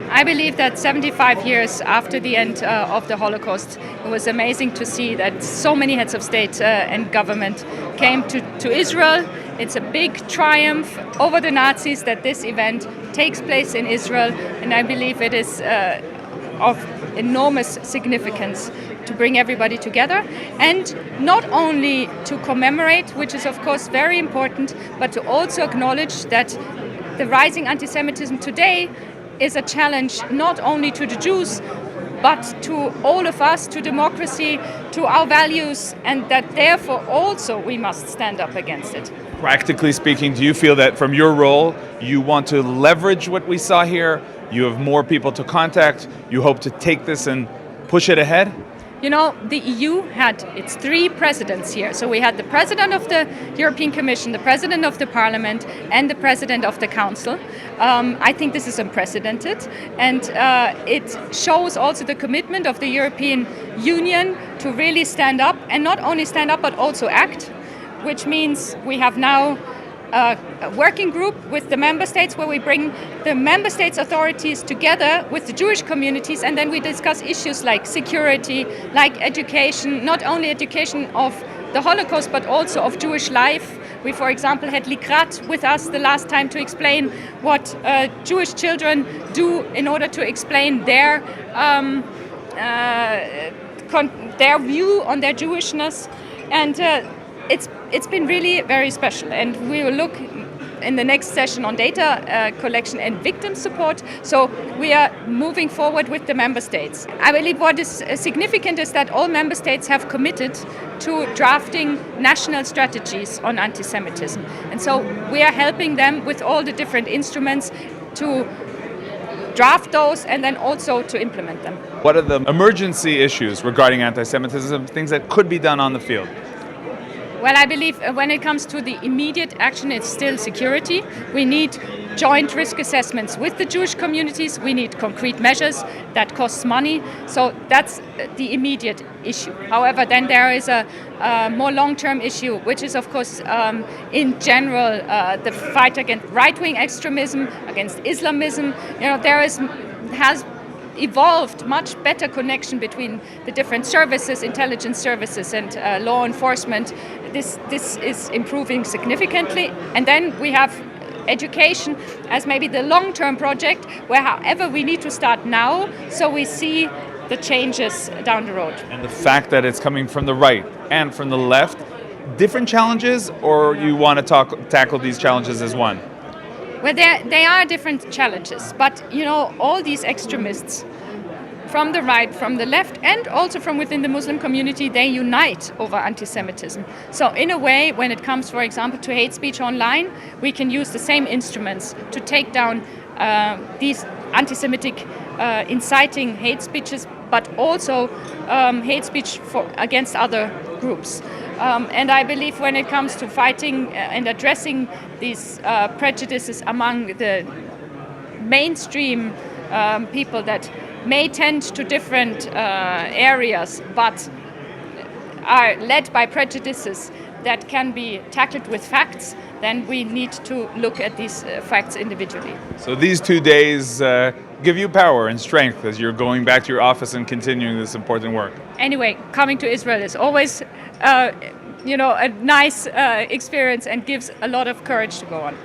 I believe that 75 years after the end of the Holocaust, it was amazing to see that so many heads of state and government came to Israel. It's a big triumph over the Nazis that this event takes place in Israel, and I believe it is of enormous significance to bring everybody together, and not only to commemorate, which is of course very important, but to also acknowledge that the rising anti-Semitism today is a challenge not only to the Jews, but to all of us, to democracy, to our values, and that therefore also we must stand up against it. Practically speaking, do you feel that from your role, you want to leverage what we saw here? You have more people to contact. You hope to take this and push it ahead? You know, the EU had its 3 presidents here. So we had the president of the European Commission, the president of the Parliament, and the president of the Council. I think this is unprecedented, and it shows also the commitment of the European Union to really stand up, and not only stand up, but also act, which means we have now a working group with the member states where we bring the member states authorities together with the Jewish communities, and then we discuss issues like security, like education, not only education of the Holocaust but also of Jewish life. We, for example, had Likrat with us the last time to explain what Jewish children do in order to explain their view on their Jewishness, and it's been really very special, and we will look in the next session on data collection and victim support. So we are moving forward with the member states. I believe what is significant is that all member states have committed to drafting national strategies on anti-Semitism. And so we are helping them with all the different instruments to draft those and then also to implement them. What are the emergency issues regarding anti-Semitism, things that could be done on the field? Well, I believe when it comes to the immediate action, it's still security. We need joint risk assessments with the Jewish communities. We need concrete measures that cost money. So that's the immediate issue. However, then there is a more long-term issue, which is, of course, in general, the fight against right-wing extremism, against Islamism. You know, has evolved much better connection between the different services, intelligence services, and law enforcement. This is improving significantly. And then we have education as maybe the long-term project, where however we need to start now so we see the changes down the road. And the fact that it's coming from the right and from the left, different challenges, or you want to tackle these challenges as one? Well, they are different challenges, but you know, all these extremists from the right, from the left, and also from within the Muslim community, they unite over anti-Semitism. So in a way, when it comes, for example, to hate speech online, we can use the same instruments to take down these anti-Semitic inciting hate speeches, but also hate speech against other groups. And I believe when it comes to fighting and addressing these prejudices among the mainstream people that may tend to different areas but are led by prejudices that can be tackled with facts, then we need to look at these facts individually. So these 2 days give you power and strength as you're going back to your office and continuing this important work. Anyway, coming to Israel is always a nice experience and gives a lot of courage to go on.